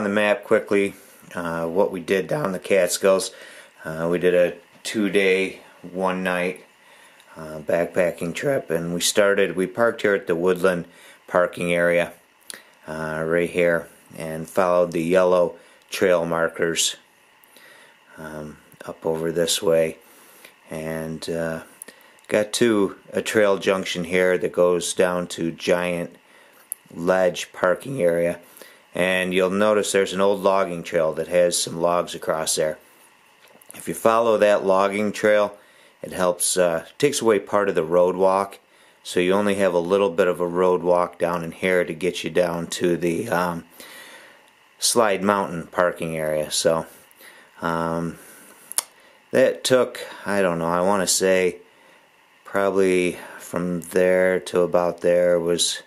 On the map quickly, what we did down the Catskills. We did a 2-day, 1-night backpacking trip, and we parked here at the Woodland parking area right here and followed the yellow trail markers up over this way, and got to a trail junction here that goes down to Giant Ledge parking area, and you'll notice there's an old logging trail that has some logs across there. If you follow that logging trail, it helps takes away part of the road walk, so you only have a little bit of a road walk down in here to get you down to the Slide Mountain parking area. So that took, I don't know, I want to say probably from there to about there was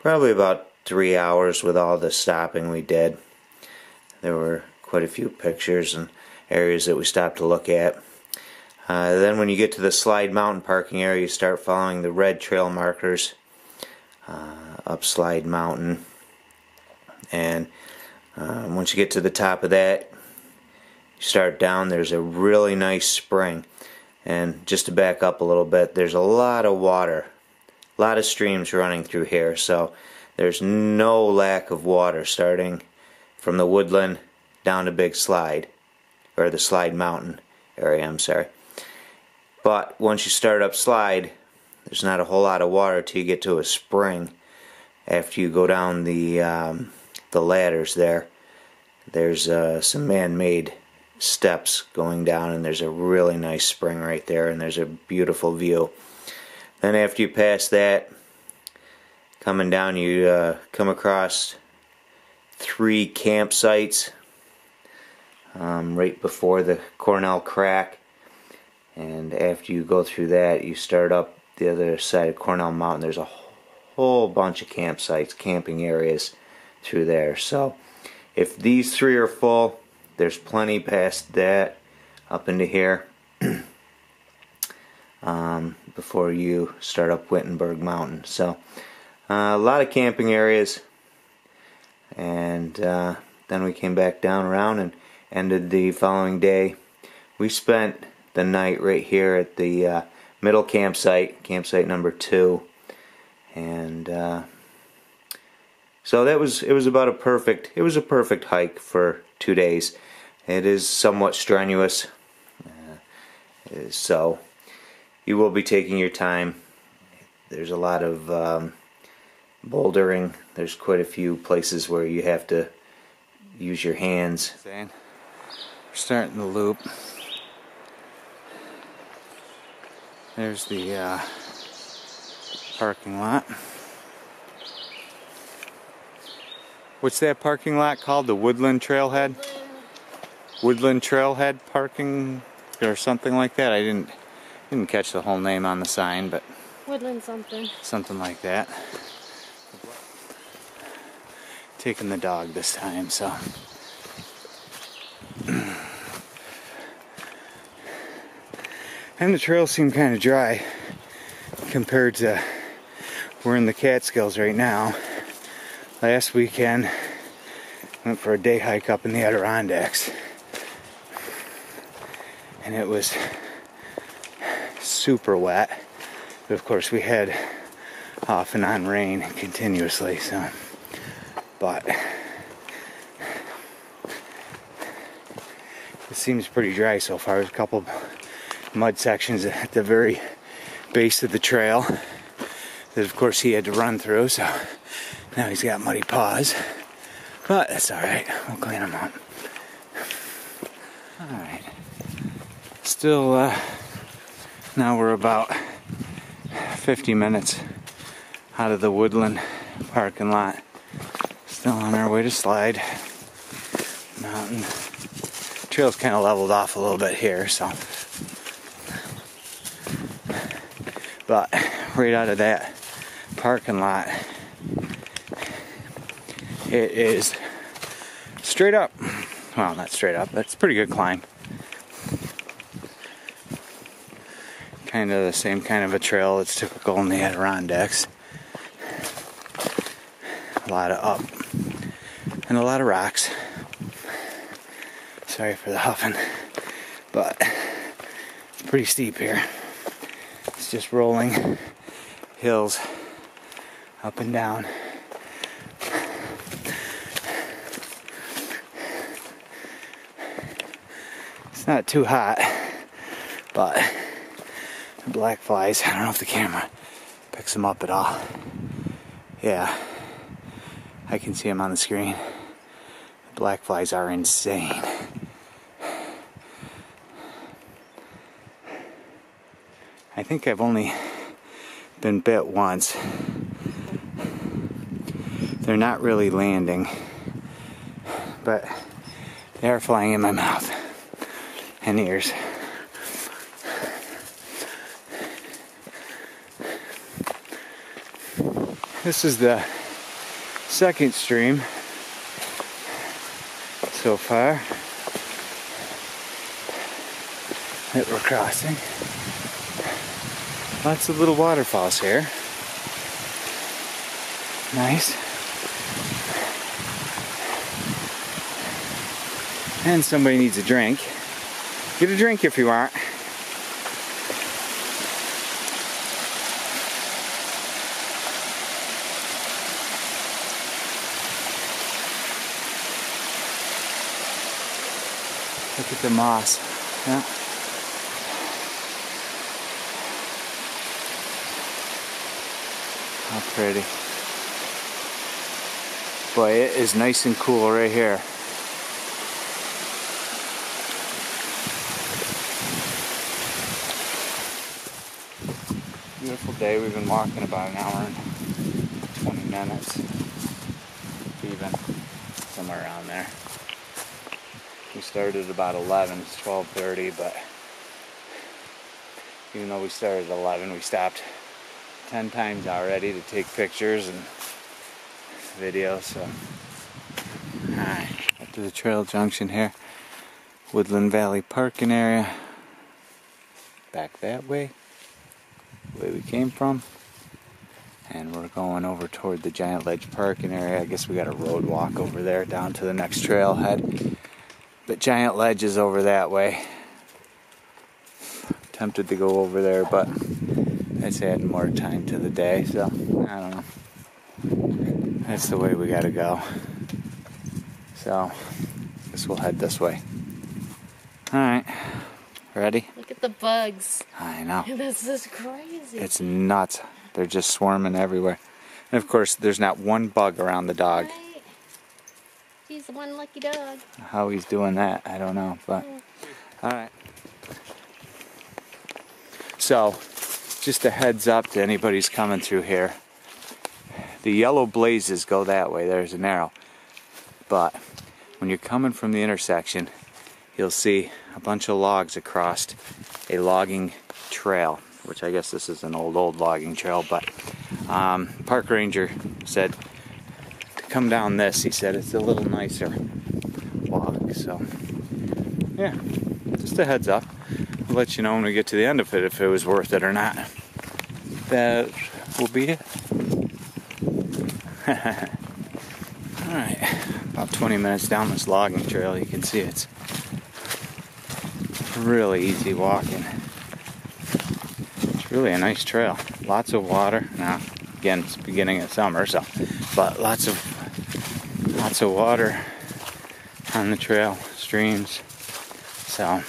probably about 3 hours with all the stopping we did. There were quite a few pictures and areas that we stopped to look at. Then when you get to the Slide Mountain parking area, you start following the red trail markers up Slide Mountain, and once you get to the top of that, you start down. There's a really nice spring, and just to back up a little bit, there's a lot of water, a lot of streams running through here, so there's no lack of water starting from the Woodland down to Big Slide, or the Slide Mountain area, I'm sorry. But once you start up Slide, there's not a whole lot of water till you get to a spring. After you go down the ladders there, there's some man-made steps going down, and there's a really nice spring right there, and there's a beautiful view. Then after you pass that, coming down, you come across 3 campsites right before the Cornell crack, and after you go through that, you start up the other side of Cornell Mountain. There's a whole bunch of campsites, camping areas through there. So if these 3 are full, there's plenty past that up into here before you start up Wittenberg Mountains. So a lot of camping areas, and then we came back down around and ended the following day. We spent the night right here at the middle campsite, campsite number 2, and so it was a perfect hike for 2 days. It is somewhat strenuous, so you will be taking your time. There's a lot of bouldering. There's quite a few places where you have to use your hands. We're starting the loop. There's the parking lot. What's that parking lot called? The Woodland Trailhead? Woodland Trailhead parking or something like that. I didn't catch the whole name on the sign, but Woodland something. Something like that. Taking the dog this time, so and the trails seem kind of dry compared to we're in the Catskills right now. Last weekend went for a day hike up in the Adirondacks, and it was super wet, but of course we had off and on rain continuously, so but it seems pretty dry so far. There's a couple mud sections at the very base of the trail that of course he had to run through, so now he's got muddy paws, but that's alright, we'll clean them up. Alright, still now we're about 50 minutes out of the Woodland parking lot, still on our way to Slide Mountain. Trail's kind of leveled off a little bit here, so but right out of that parking lot, it is straight up. Well, not straight up, but it's a pretty good climb. Kind of the same kind of a trail that's typical in the Adirondacks. A lot of up and a lot of rocks. Sorry for the huffing, but it's pretty steep here. It's just rolling hills up and down. It's not too hot, but the black flies, I don't know if the camera picks them up at all. Yeah, I can see them on the screen. The black flies are insane. I think I've only been bit once. They're not really landing, but they are flying in my mouth and ears. This is the second stream so far that we're crossing. Lots of little waterfalls here. Nice. And somebody needs a drink. Get a drink if you want. Look at the moss. Yeah. How pretty. Boy, it is nice and cool right here. Beautiful day. We've been walking about an hour and 20 minutes. Even somewhere around there. We started at about 11, it's 12:30, but even though we started at 11, we stopped 10 times already to take pictures and videos, so. Alright, up to the trail junction here. Woodland Valley parking area. Back that way, the way we came from. And we're going over toward the Giant Ledge parking area. I guess we got a road walk over there down to the next trailhead. But Giant Ledge is over that way. Tempted to go over there, but it's adding more time to the day, so I don't know. That's the way we gotta go. So, I guess we'll head this way. Alright, ready? Look at the bugs. I know. This is crazy. It's nuts. They're just swarming everywhere. And of course, there's not one bug around the dog. Right. He's the one lucky dog. How he's doing that, I don't know, but alright. So, just a heads up to anybody who's coming through here. The yellow blazes go that way, there's an arrow. But when you're coming from the intersection, you'll see a bunch of logs across a logging trail, which I guess this is an old logging trail, but park ranger said to come down this. He said it's a little nicer walk, so yeah, just a heads up. I'll let you know when we get to the end of it if it was worth it or not. That will be it. Alright, about 20 minutes down this logging trail, you can see it's really easy walking. It's really a nice trail. Lots of water. Now, again, it's the beginning of summer, so, but lots of water on the trail, streams. So,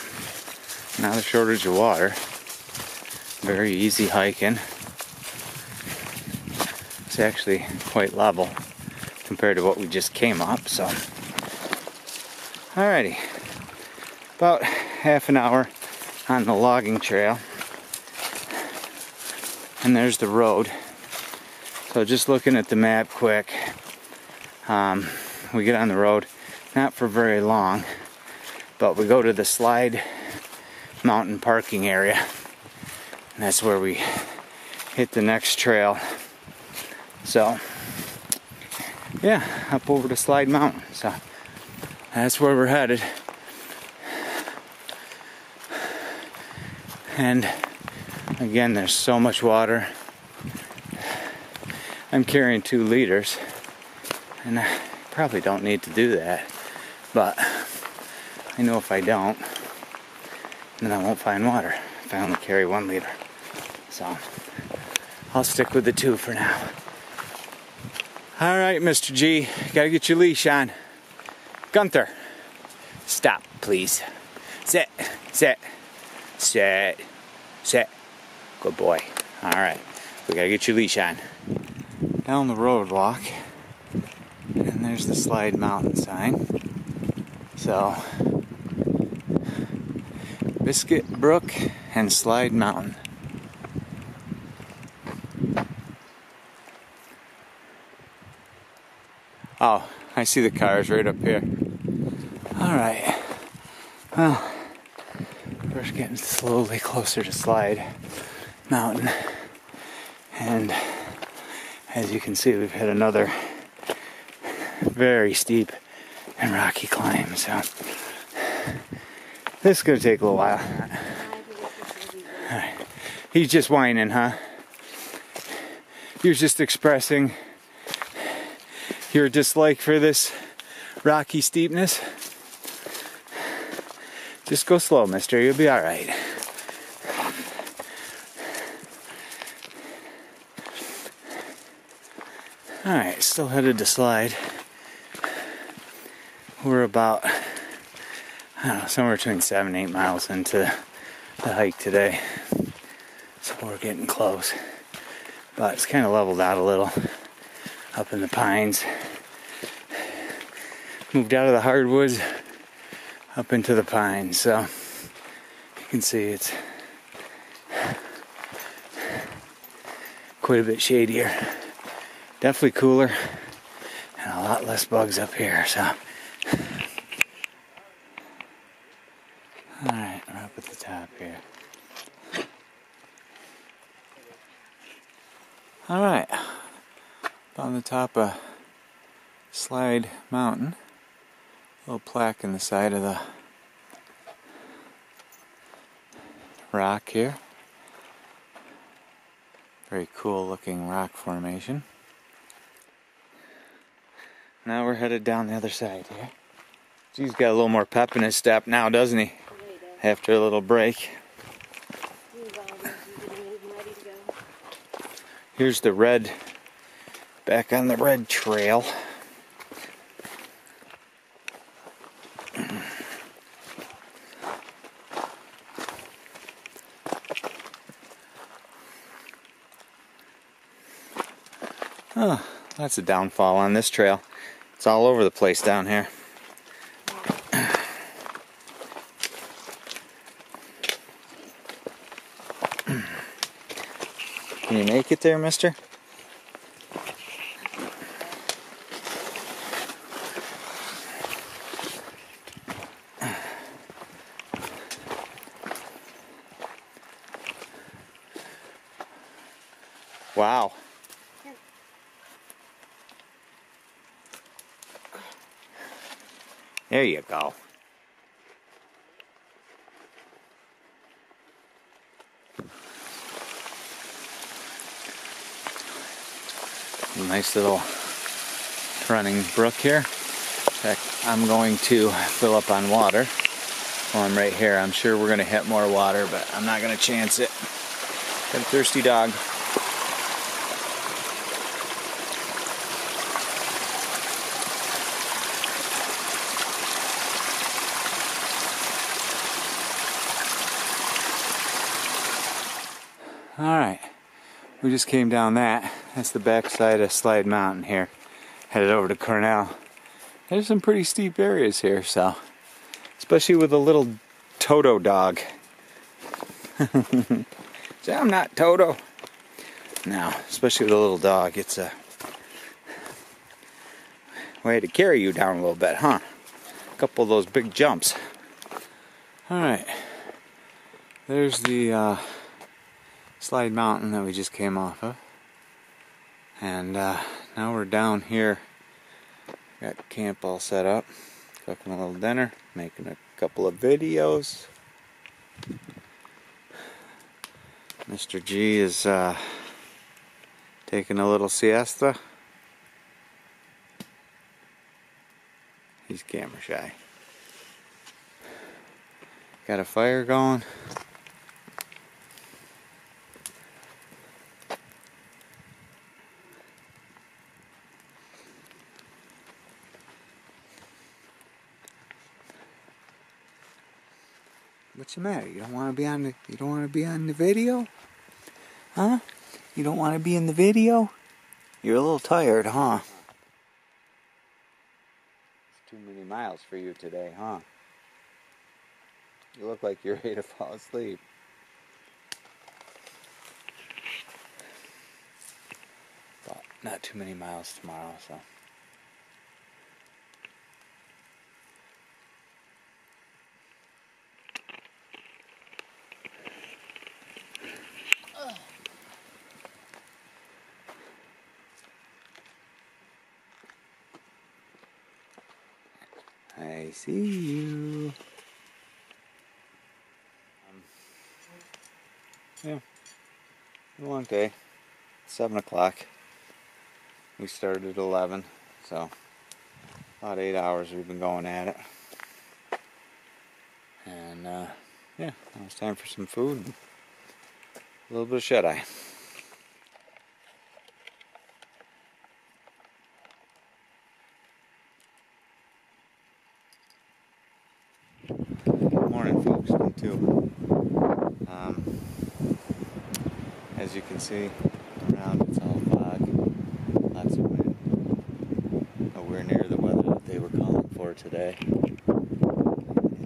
not a shortage of water. Very easy hiking. It's actually quite level compared to what we just came up, so. Alrighty. About half an hour on the logging trail. And there's the road. So just looking at the map quick, we get on the road, not for very long, but we go to the Slide Mountain parking area. And that's where we hit the next trail. So, yeah, up over to Slide Mountain. So, that's where we're headed. And again, there's so much water. I'm carrying 2 liters, and I probably don't need to do that. But I know if I don't, then I won't find water if I only carry 1 liter. So I'll stick with the 2 for now. Alright, Mr. G, gotta get your leash on. Gunther, stop, please. Sit, sit, sit, sit. Good boy. Alright, we gotta get your leash on. Down the road walk, and there's the Slide Mountain sign. So, Biscuit Brook and Slide Mountain. Oh, I see the cars right up here. Alright. Well, we're getting slowly closer to Slide Mountain. And as you can see, we've hit another very steep and rocky climb. So this is going to take a little while. Alright. He's just whining, huh? He was just expressing your dislike for this rocky steepness. Just go slow, mister. You'll be alright. Alright, still headed to Slide. We're about, I don't know, somewhere between 7 and 8 miles into the hike today. So we're getting close. But it's kind of leveled out a little. Up in the pines. Moved out of the hardwoods up into the pines. So you can see it's quite a bit shadier. Definitely cooler and a lot less bugs up here. So alright, we're up at the top here. Alright. On the top of Slide Mountain, a little plaque in the side of the rock here. Very cool looking rock formation. Now we're headed down the other side here. He's got a little more pep in his step now, doesn't he? After a little break. Here's the red. Back on the red trail. Oh, that's a downfall on this trail. It's all over the place down here. Can you make it there, mister? Wow. There you go. Nice little running brook here. In fact, I'm going to fill up on water while I'm right here. I'm sure we're going to hit more water, but I'm not going to chance it. Got a thirsty dog. Alright, we just came down that. That's the back side of Slide Mountain here. Headed over to Cornell. There's some pretty steep areas here, so especially with a little Toto dog. Say, I'm not Toto. No, especially with a little dog, it's a way to carry you down a little bit, huh? A couple of those big jumps. Alright, there's the Slide Mountain that we just came off of. And now we're down here. Got camp all set up. Cooking a little dinner. Making a couple of videos. Mr. G is taking a little siesta. He's camera shy. Got a fire going. What's the matter? You don't want to be on the video? Huh? You don't want to be in the video? You're a little tired, huh? It's too many miles for you today, huh? You look like you're ready to fall asleep. But not too many miles tomorrow, so. I see you. Yeah, a long day. 7 o'clock. We started at 11, so about 8 hours we've been going at it. And yeah, now it's time for some food and a little bit of shut-eye. Morning, folks. Day 2. As you can see around, it's all fog, lots of wind. Nowhere near the weather that they were calling for today in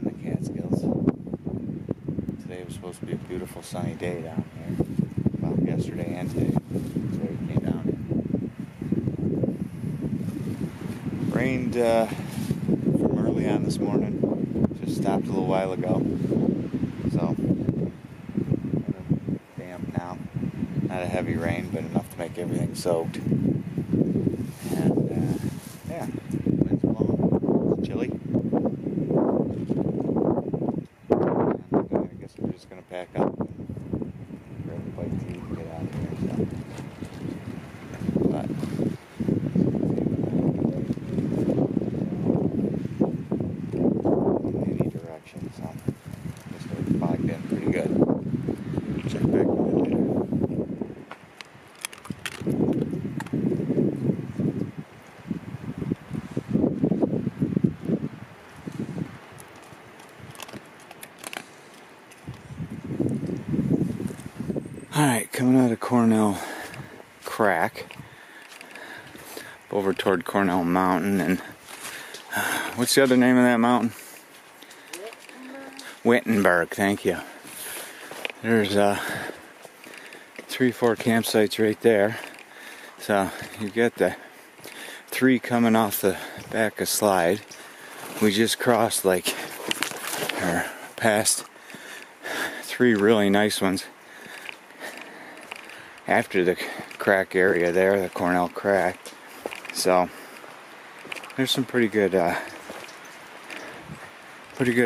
the Catskills. Today was supposed to be a beautiful sunny day down here. Well, yesterday and today. Today it came down. Rained from early on this morning. Just stopped a little while ago. So damp now. Not a heavy rain, but enough to make everything soaked. And yeah, wind's blowing. It's chilly. And I guess we're just gonna pack up and grab a bite to eat and get out of here. So, but in any direction, so just got fogged in pretty good. Check back with it later. Alright, coming out of Cornell Crack over toward Cornell Mountain, and what's the other name of that mountain? Wittenberg, thank you. There's 3-4 campsites right there. So you get the 3 coming off the back of Slide. We just crossed or passed 3 really nice ones after the crack area there, the Cornell Crack. So there's some pretty good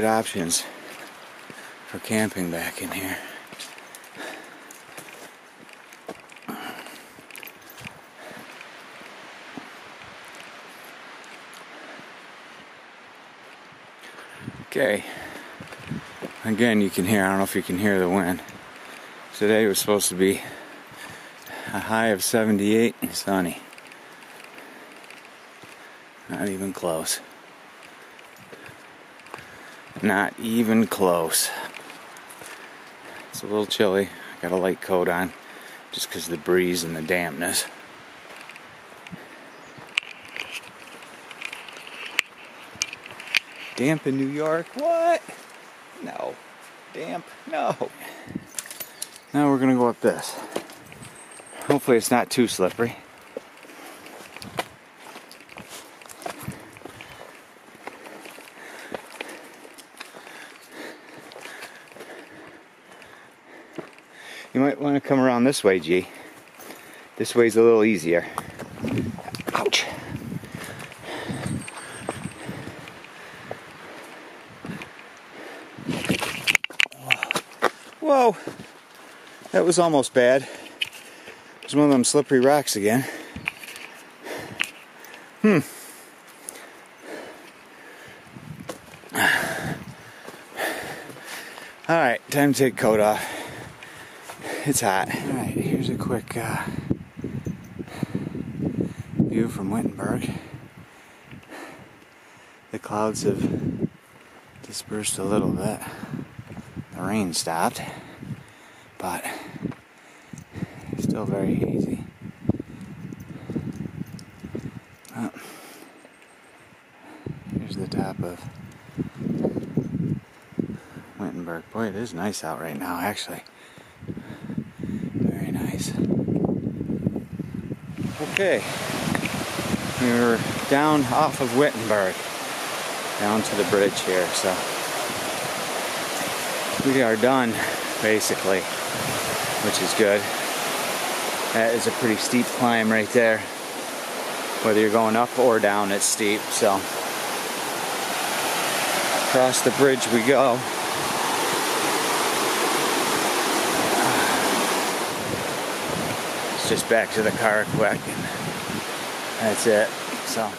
options for camping back in here. Okay, again you can hear, I don't know if you can hear the wind. Today was supposed to be a high of 78 and sunny. Not even close. Not even close. It's a little chilly. I got a light coat on just because of the breeze and the dampness. Damp in New York? What? No. Damp? No. Now we're gonna go up this. Hopefully it's not too slippery. You might want to come around this way, G. This way's a little easier. Ouch. Whoa. That was almost bad. There's one of them slippery rocks again. Alright, time to take coat off. It's hot. Alright, here's a quick view from Wittenberg. The clouds have dispersed a little bit. The rain stopped, but still very hazy. Well, here's the top of Wittenberg. Boy, it is nice out right now, actually. Very nice. Okay, we're down off of Wittenberg, down to the bridge here, so we are done, basically, which is good. That is a pretty steep climb right there. Whether you're going up or down, it's steep, so across the bridge we go. It's just back to the car quick, and that's it. So